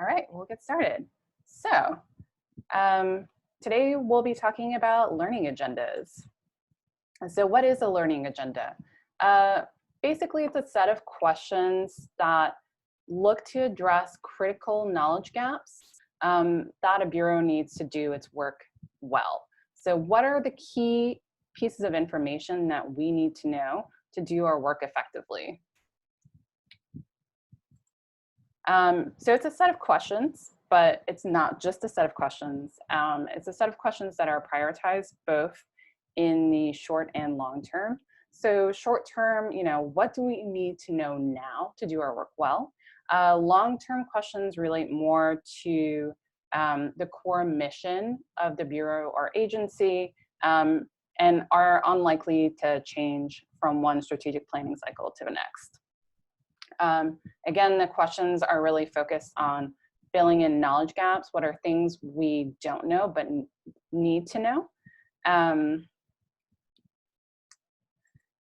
All right, we'll get started. So today we'll be talking about learning agendas. So what is a learning agenda? Basically, it's a set of questions that look to address critical knowledge gaps that a bureau needs to do its work well. So what are the key pieces of information that we need to know to do our work effectively? So it's a set of questions, but it's not just a set of questions. It's a set of questions that are prioritized both in the short and long term. So short term, what do we need to know now to do our work well? Long-term questions relate more to the core mission of the bureau or agency and are unlikely to change from one strategic planning cycle to the next. Again, the questions are really focused on filling in knowledge gaps. What are things we don't know but need to know?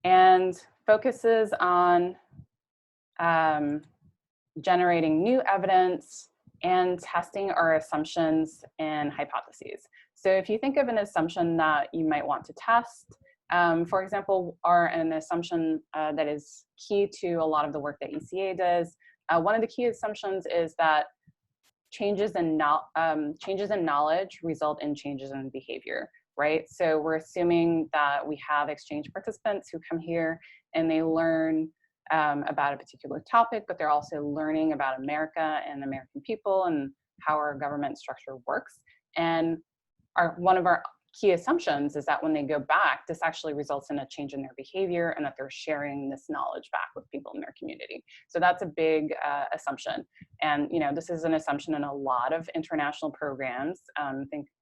And focuses on generating new evidence and testing our assumptions and hypotheses. So if you think of an assumption that you might want to test, for example, an assumption that is key to a lot of the work that ECA does, one of the key assumptions is that changes in knowledge result in changes in behavior, right? So we're assuming that we have exchange participants who come here and they learn about a particular topic, but they're also learning about America and American people and how our government structure works. And one of our key assumptions is that when they go back, this actually results in a change in their behavior and that they're sharing this knowledge back with people in their community. So that's a big assumption. And this is an assumption in a lot of international programs,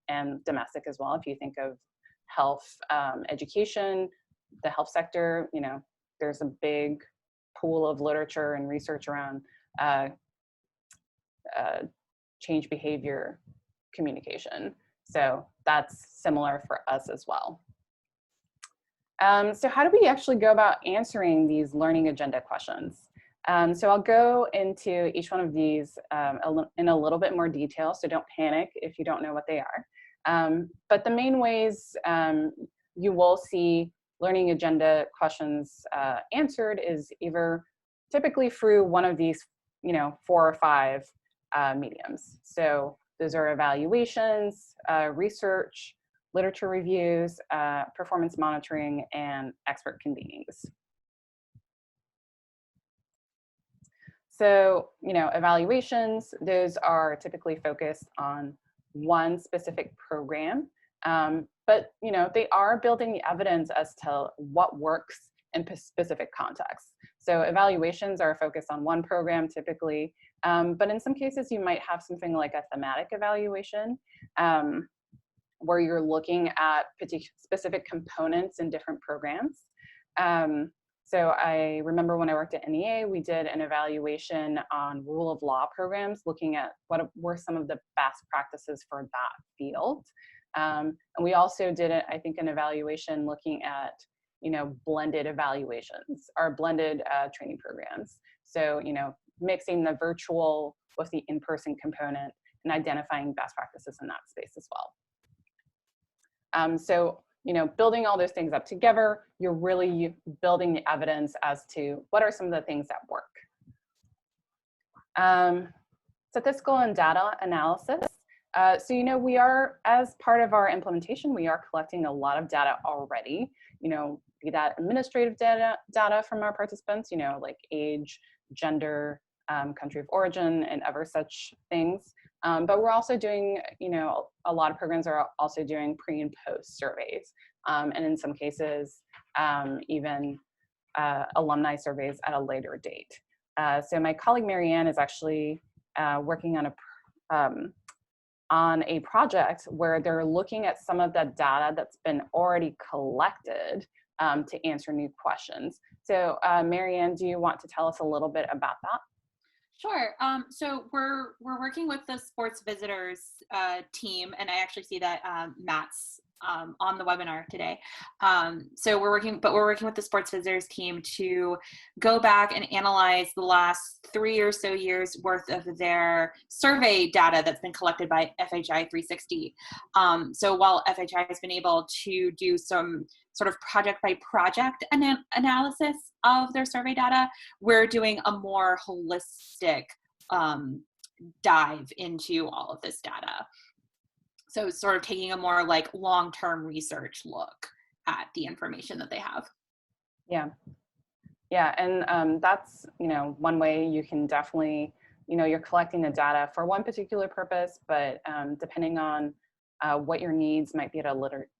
and domestic as well. If you think of health, education, the health sector, there's a big pool of literature and research around change behavior communication. So that's similar for us as well. So how do we actually go about answering these learning agenda questions? So I'll go into each one of these in a little bit more detail, so don't panic if you don't know what they are. But the main ways you will see learning agenda questions answered is either typically through one of these 4 or 5 mediums. So those are evaluations, research, literature reviews, performance monitoring, and expert convenings. So, evaluations, those are typically focused on one specific program, but, they are building the evidence as to what works in specific contexts. So evaluations are focused on one program typically, but in some cases you might have something like a thematic evaluation where you're looking at specific components in different programs. So I remember when I worked at NEA, we did an evaluation on rule of law programs, looking at what were some of the best practices for that field. And we also did, I think, an evaluation looking at blended evaluations or blended training programs. So, mixing the virtual with the in-person component and identifying best practices in that space as well. So, building all those things up together, you're really building the evidence as to what are some of the things that work. Statistical and data analysis. So, we are, as part of our implementation, we are collecting a lot of data already, be that administrative data from our participants, like age, gender, country of origin, and other such things. But we're also doing, a lot of programs are also doing pre and post surveys. And in some cases, even alumni surveys at a later date. So my colleague Marianne is actually working on a project where they're looking at some of the data that's been already collected to answer new questions. So Marianne, do you want to tell us a little bit about that? Sure. So we're working with the sports visitors team, and I actually see that Matt's on the webinar today. So we're working with the sports visitors team to go back and analyze the last 3 or so years worth of their survey data that's been collected by FHI 360. So while FHI has been able to do some sort of project by project analysis of their survey data, we're doing a more holistic dive into all of this data. So sort of taking a more like long-term research look at the information that they have. Yeah. Yeah, and that's, one way you can definitely, you're collecting the data for one particular purpose, but depending on what your needs might be at a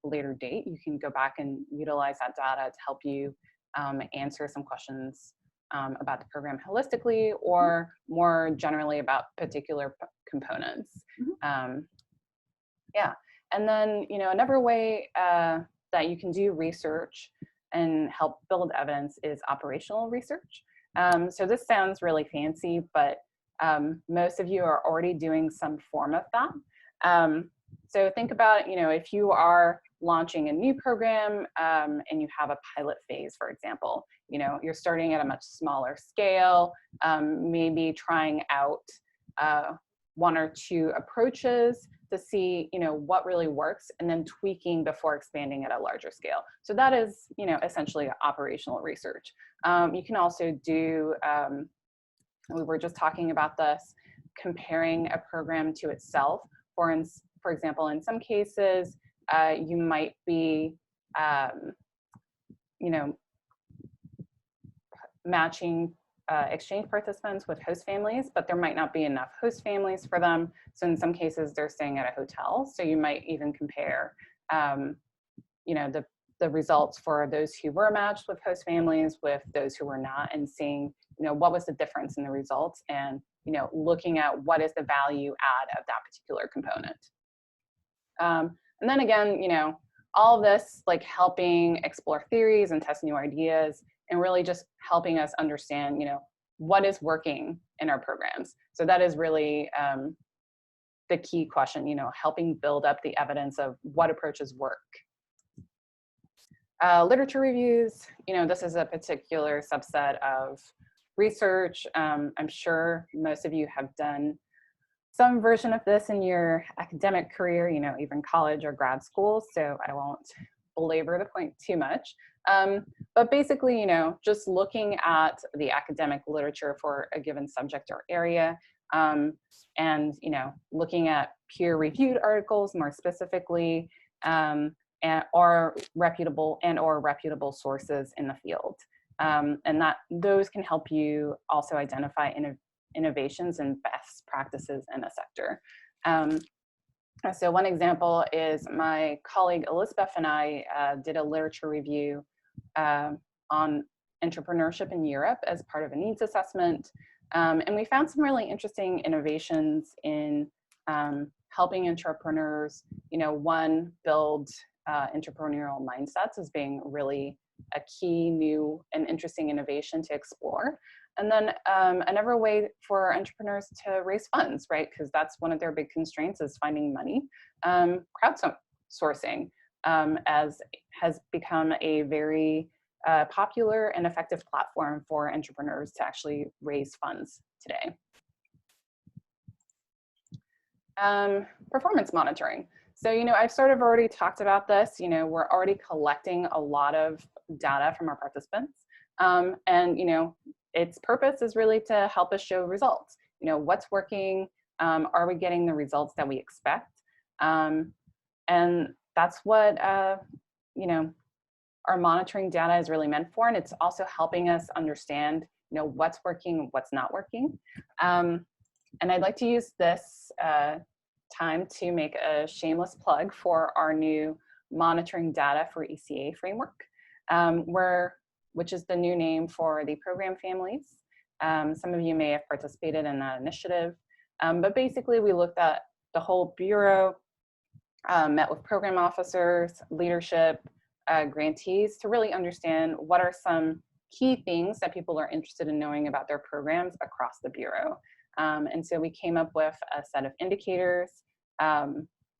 later date, you can go back and utilize that data to help you answer some questions about the program holistically, or more generally about particular components. Yeah, and then, another way that you can do research and help build evidence is operational research. So this sounds really fancy, but most of you are already doing some form of that. So think about, if you are launching a new program and you have a pilot phase, for example, you're starting at a much smaller scale, maybe trying out 1 or 2 approaches to see, what really works, and then tweaking before expanding at a larger scale. So that is, essentially operational research. You can also do, we were just talking about this, comparing a program to itself. For example, in some cases, you might be, matching exchange participants with host families, but there might not be enough host families for them. So in some cases, they're staying at a hotel. So you might even compare, the results for those who were matched with host families with those who were not, and seeing, what was the difference in the results, and, looking at what is the value add of that particular component. And then again, all of this, like helping explore theories and test new ideas, and really just helping us understand, what is working in our programs. So that is really the key question, helping build up the evidence of what approaches work. Literature reviews, this is a particular subset of research. I'm sure most of you have done some version of this in your academic career, even college or grad school, so I won't belabor the point too much. But basically, just looking at the academic literature for a given subject or area, and, looking at peer-reviewed articles more specifically, or reputable sources in the field. And those can help you also identify innovations and best practices in a sector. So one example is my colleague Elizabeth and I did a literature review on entrepreneurship in Europe as part of a needs assessment. And we found some really interesting innovations in helping entrepreneurs, one, build entrepreneurial mindsets as being really a key, new, and interesting innovation to explore. And then another way for entrepreneurs to raise funds, right? Because that's one of their big constraints, is finding money. Crowdsourcing as has become a very popular and effective platform for entrepreneurs to actually raise funds today. Performance monitoring. So, I've sort of already talked about this. We're already collecting a lot of data from our participants. And, its purpose is really to help us show results. What's working? Are we getting the results that we expect? And that's what, our monitoring data is really meant for. And it's also helping us understand, what's working, what's not working. And I'd like to use this time to make a shameless plug for our new monitoring data for ECA framework, which is the new name for the program families. Some of you may have participated in that initiative, but basically we looked at the whole Bureau, met with program officers, leadership, grantees to really understand what are some key things that people are interested in knowing about their programs across the Bureau. And so we came up with a set of indicators,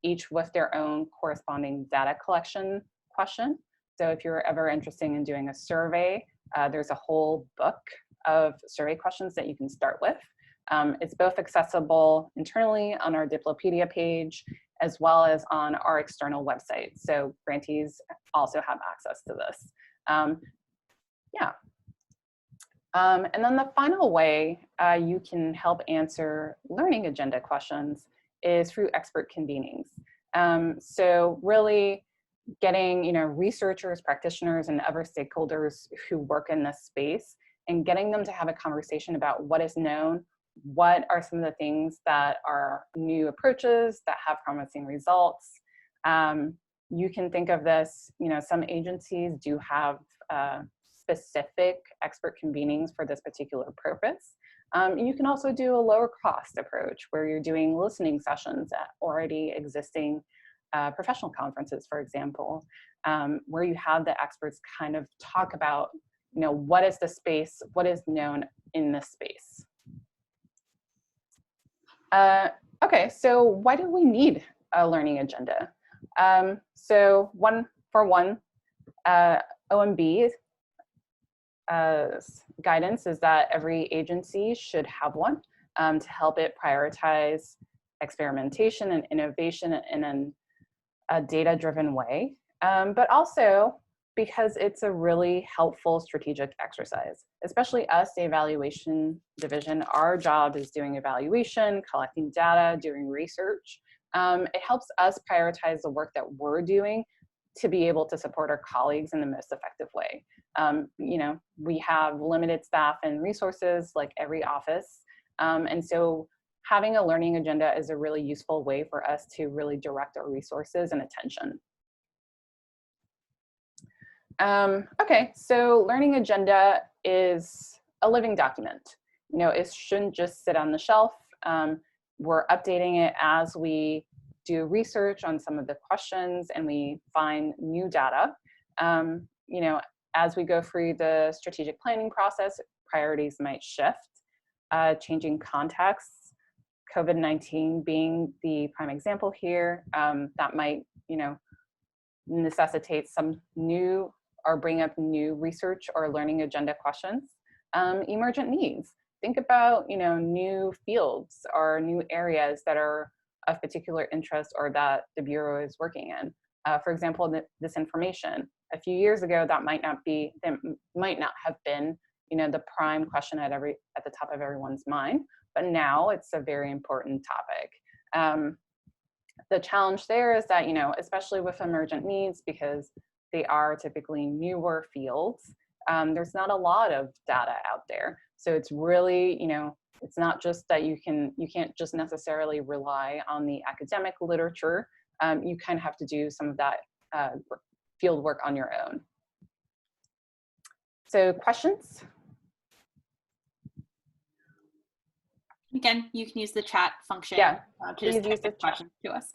each with their own corresponding data collection question. So if you're ever interested in doing a survey, there's a whole book of survey questions that you can start with. It's both accessible internally on our Diplopedia page as well as on our external website. So grantees also have access to this. And then the final way you can help answer learning agenda questions is through expert convenings. So really getting researchers, practitioners, and other stakeholders who work in this space and getting them to have a conversation about what is known, what are some of the things that are new approaches that have promising results. You can think of this, some agencies do have specific expert convenings for this particular purpose. You can also do a lower cost approach where you're doing listening sessions at already existing professional conferences, for example, where you have the experts kind of talk about, what is the space, what is known in this space. Okay, so why do we need a learning agenda? So OMB guidance is that every agency should have one to help it prioritize experimentation and innovation in a data-driven way, but also because it's a really helpful strategic exercise. Especially us, the evaluation division, our job is doing evaluation, collecting data, doing research. It helps us prioritize the work that we're doing to be able to support our colleagues in the most effective way. We have limited staff and resources like every office. And so having a learning agenda is a really useful way for us to really direct our resources and attention. Okay, so learning agenda is a living document. It shouldn't just sit on the shelf. We're updating it as we do research on some of the questions and we find new data. As we go through the strategic planning process, priorities might shift, changing contexts, COVID-19 being the prime example here, that might, necessitate some new or bring up new research or learning agenda questions. Emergent needs. Think about, new fields or new areas that are of particular interest or that the Bureau is working in. For example, disinformation. A few years ago, that might not have been, the prime question at the top of everyone's mind, but now it's a very important topic. The challenge there is that, especially with emergent needs, because they are typically newer fields, there's not a lot of data out there. So it's really, it's not just that you can't just necessarily rely on the academic literature. You kind of have to do some of that field work on your own. So questions? Again, you can use the chat function to just use the questions to us.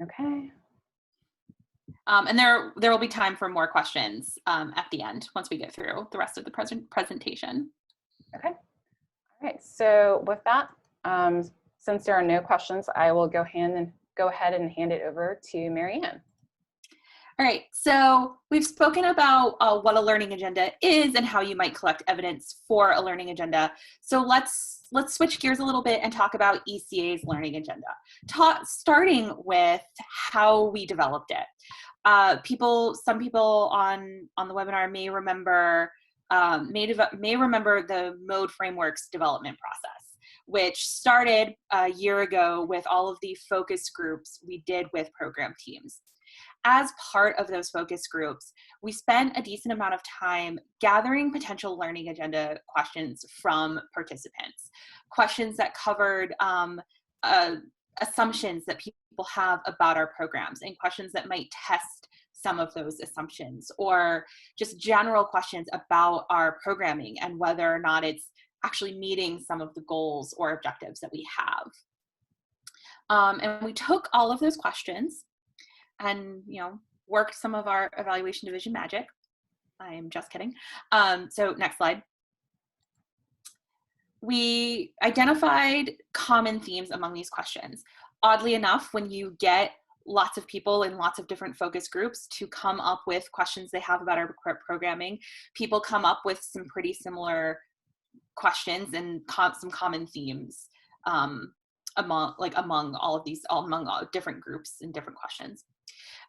Okay. And there will be time for more questions at the end once we get through the rest of the presentation. Okay. All right. So with that, since there are no questions, I will go ahead and hand it over to Marianne. All right, so we've spoken about what a learning agenda is and how you might collect evidence for a learning agenda. So let's switch gears a little bit and talk about ECA's learning agenda, starting with how we developed it. Some people on the webinar may remember the MODE frameworks development process, which started a year ago with all of the focus groups we did with program teams. As part of those focus groups, we spent a decent amount of time gathering potential learning agenda questions from participants, questions that covered assumptions that people have about our programs and questions that might test some of those assumptions, or just general questions about our programming and whether or not it's actually meeting some of the goals or objectives that we have. And we took all of those questions and worked some of our evaluation division magic. I'm just kidding. So next slide. we identified common themes among these questions. Oddly enough, when you get lots of people in lots of different focus groups to come up with questions they have about our programming, people come up with some pretty similar questions and some common themes among all different groups and different questions.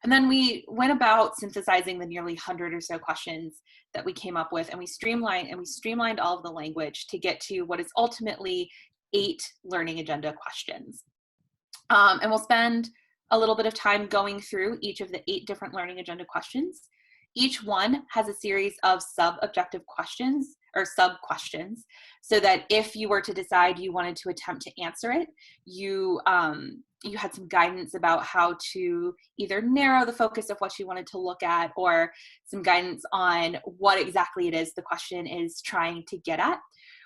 And then we went about synthesizing the nearly 100 or so questions that we came up with, and we streamlined all of the language to get to what is ultimately 8 learning agenda questions. And we'll spend a little bit of time going through each of the 8 different learning agenda questions. Each one has a series of sub-objective questions or sub-questions, so that if you were to decide you wanted to attempt to answer it, you had some guidance about how to either narrow the focus of what you wanted to look at, or some guidance on what exactly it is the question is trying to get at.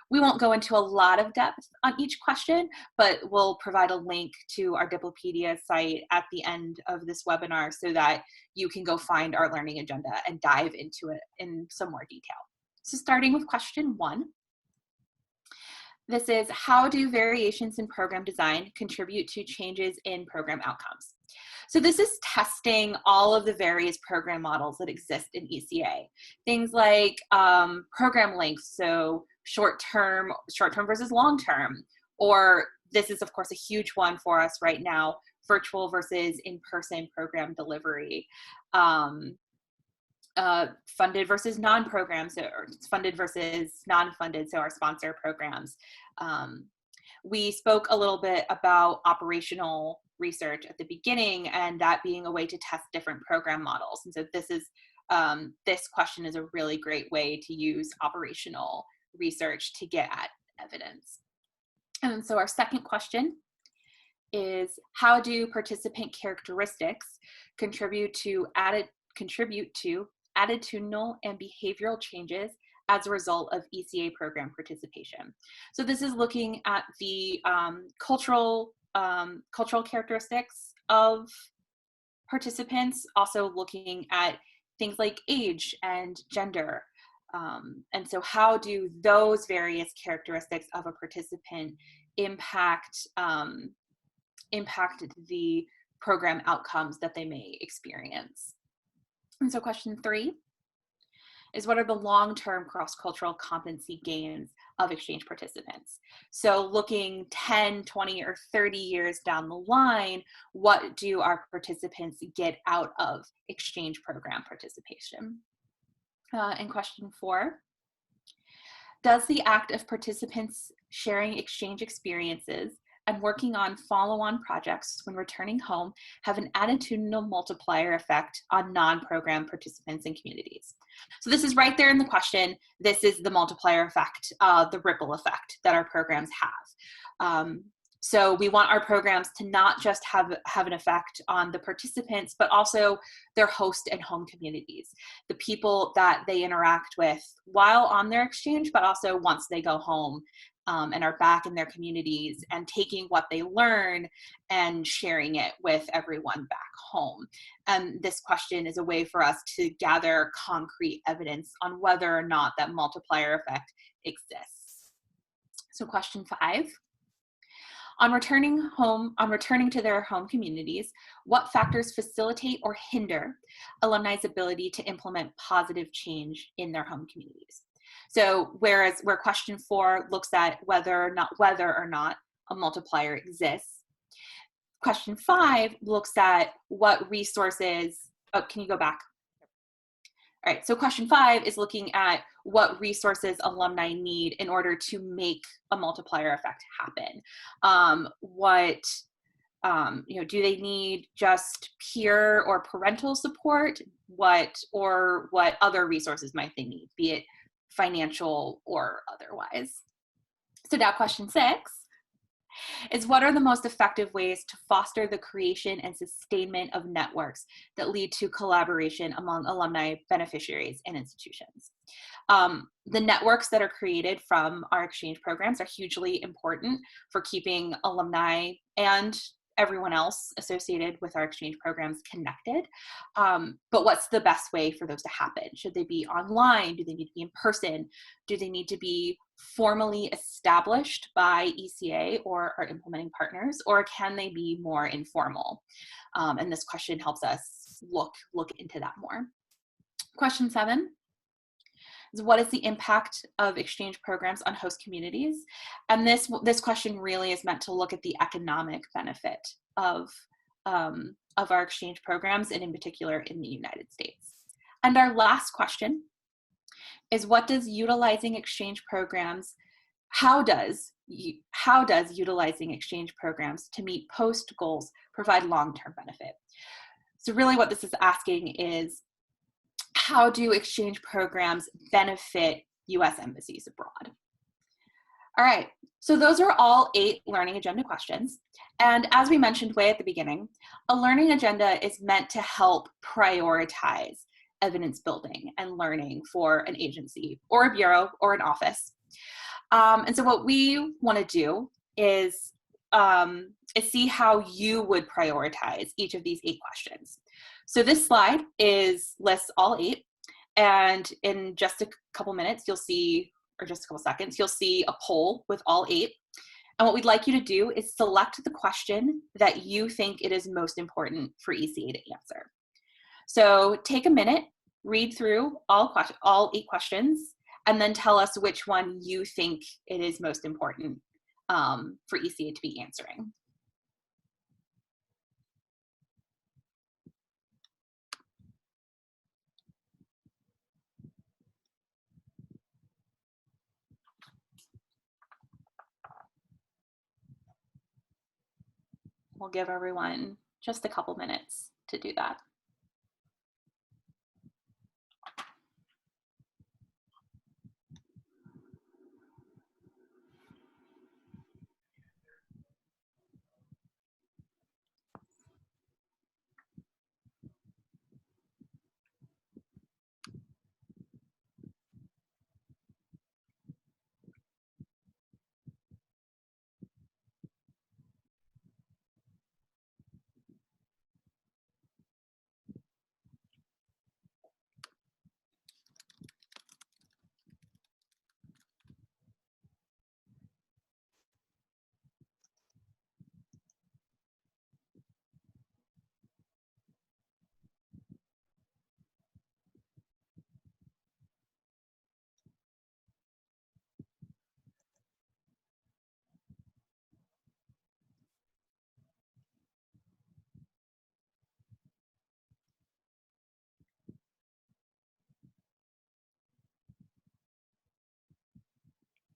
We won't go into a lot of depth on each question, but we'll provide a link to our Diplopedia site at the end of this webinar so that you can go find our learning agenda and dive into it in some more detail. So starting with question 1, this is, how do variations in program design contribute to changes in program outcomes? So this is testing all of the various program models that exist in ECA. Things like program length, so short-term versus long-term, or this is of course a huge one for us right now, virtual versus in-person program delivery, funded versus non-programs, or funded versus non-funded, so our sponsor programs. We spoke a little bit about operational research at the beginning, and that being a way to test different program models. And so this question is a really great way to use operational research to get at evidence. And so our second question is, how do participant characteristics contribute to attitudinal and behavioral changes as a result of ECA program participation? So this is looking at the cultural characteristics of participants, also looking at things like age and gender. And so how do those various characteristics of a participant impact the program outcomes that they may experience? And so question 3 is, what are the long-term cross-cultural competency gains of exchange participants? So looking 10, 20, or 30 years down the line, what do our participants get out of exchange program participation? And question 4, does the act of participants sharing exchange experiences and working on follow-on projects when returning home have an attitudinal multiplier effect on non-program participants and communities? So this is right there in the question. This is the multiplier effect, the ripple effect that our programs have. So we want our programs to not just have an effect on the participants, but also their host and home communities, the people that they interact with while on their exchange, but also once they go home and are back in their communities, and taking what they learn and sharing it with everyone back home. And this question is a way for us to gather concrete evidence on whether or not that multiplier effect exists. So question 5. On returning to their home communities, what factors facilitate or hinder alumni's ability to implement positive change in their home communities? So where question 4 looks at whether or not a multiplier exists, question 5 looks at what resources, can you go back? All right, so question 5 is looking at what resources alumni need in order to make a multiplier effect happen. Do they need just peer or parental support? What other resources might they need, be it financial or otherwise? So now question 6 is, what are the most effective ways to foster the creation and sustainment of networks that lead to collaboration among alumni, beneficiaries, and institutions? The networks that are created from our exchange programs are hugely important for keeping alumni and everyone else associated with our exchange programs connected. But what's the best way for those to happen? Should they be online? Do they need to be in person? Do they need to be formally established by ECA or our implementing partners, or can they be more informal? And this question helps us look into that more. Question 7 is, what is the impact of exchange programs on host communities? And this question really is meant to look at the economic benefit of our exchange programs, and in particular in the United States. And our last question is, what does utilizing exchange programs, how does utilizing exchange programs to meet post goals provide long-term benefit? So really what this is asking is, how do exchange programs benefit U.S. embassies abroad? All right, so those are all 8 learning agenda questions. And as we mentioned way at the beginning, a learning agenda is meant to help prioritize evidence building and learning for an agency or a bureau or an office. And so what we want to do is see how you would prioritize each of these 8 questions. So this slide lists all 8, and in just a couple minutes, you'll see, or just a couple seconds, you'll see a poll with all 8. And what we'd like you to do is select the question that you think it is most important for ECA to answer. So take a minute, read through all 8 questions, and then tell us which one you think it is most important for ECA to be answering. We'll give everyone just a couple minutes to do that.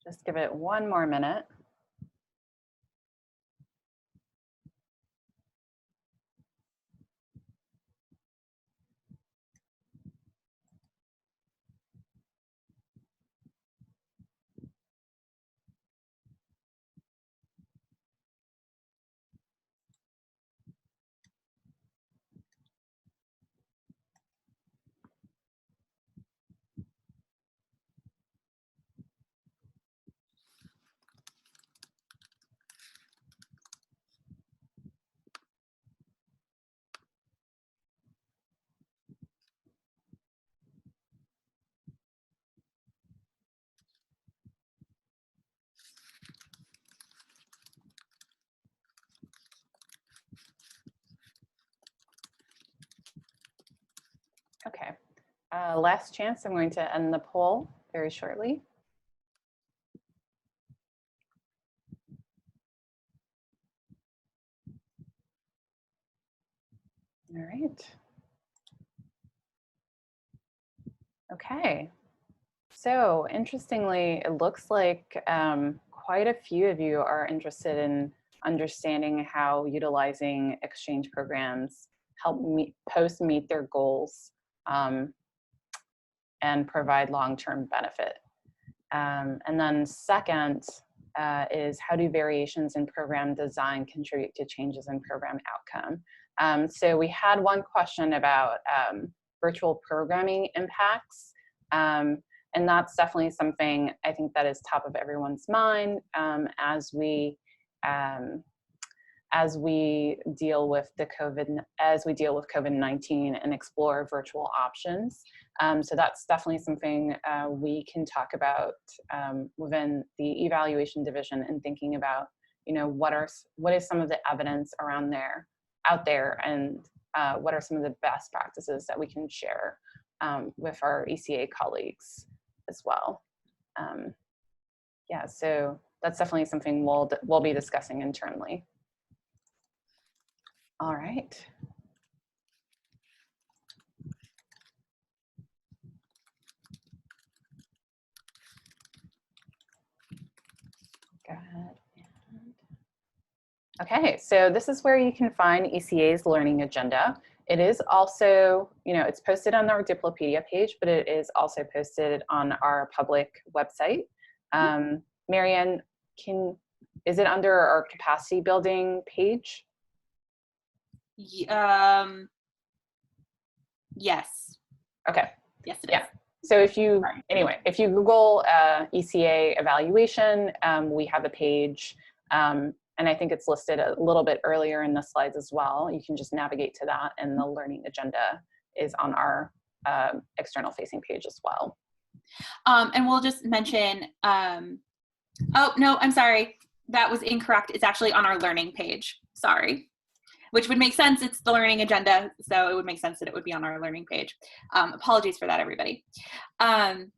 Just give it one more minute. Okay, last chance. I'm going to end the poll very shortly. All right. Okay. So interestingly, it looks like quite a few of you are interested in understanding how utilizing exchange programs help posts meet their goals and provide long-term benefit. And then second is, how do variations in program design contribute to changes in program outcome? So we had one question about virtual programming impacts. And that's definitely something I think that is top of everyone's mind as we as we deal with COVID-19 and explore virtual options. So that's definitely something we can talk about within the evaluation division, and thinking about, what is some of the evidence out there, and what are some of the best practices that we can share with our ECA colleagues as well. Yeah, so that's definitely something we'll be discussing internally. All right. Go ahead. Okay, so this is where you can find ECA's learning agenda. It is also, it's posted on our Diplopedia page, but it is also posted on our public website. Marianne, is it under our capacity building page? Yes. Okay. Yes, it is. Yeah. So if you Google ECA evaluation, we have a page, and I think it's listed a little bit earlier in the slides as well. You can just navigate to that, and the learning agenda is on our external facing page as well. And we'll just mention, oh, no, I'm sorry. That was incorrect. It's actually on our learning page. Sorry. Which would make sense. It's the learning agenda, so it would make sense that it would be on our learning page. Apologies for that, everybody. And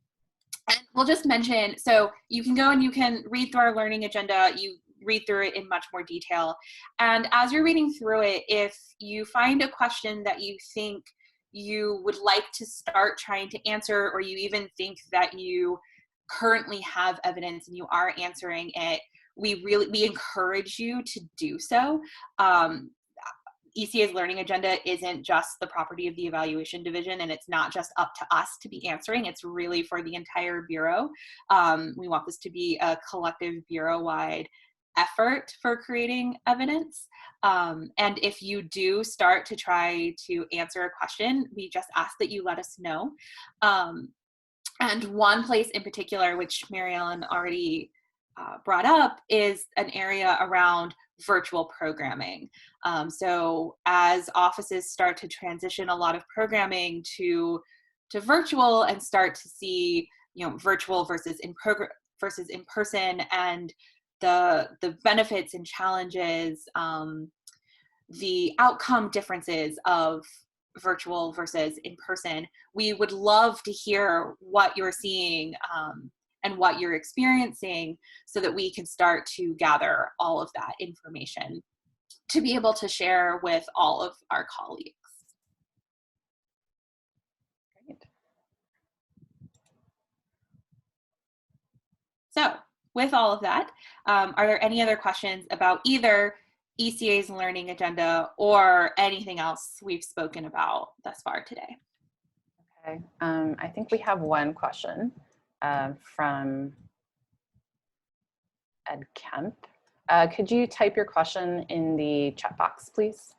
we'll just mention, so you can go and you can read through our learning agenda. You read through it in much more detail. And as you're reading through it, if you find a question that you think you would like to start trying to answer, or you even think that you currently have evidence and you are answering it, we encourage you to do so. ECA's learning agenda isn't just the property of the evaluation division, and it's not just up to us to be answering. It's really for the entire Bureau. We want this to be a collective Bureau-wide effort for creating evidence. And if you do start to try to answer a question, we just ask that you let us know. And one place in particular, which Mary Ellen already brought up, is an area around virtual programming. So as offices start to transition a lot of programming to virtual, and start to see, virtual versus in person, and the benefits and challenges, the outcome differences of virtual versus in person, we would love to hear what you're seeing and what you're experiencing, so that we can start to gather all of that information to be able to share with all of our colleagues. Great. So with all of that, are there any other questions about either ECA's learning agenda or anything else we've spoken about thus far today? Okay, I think we have one question from Ed Kemp. Could you type your question in the chat box, please?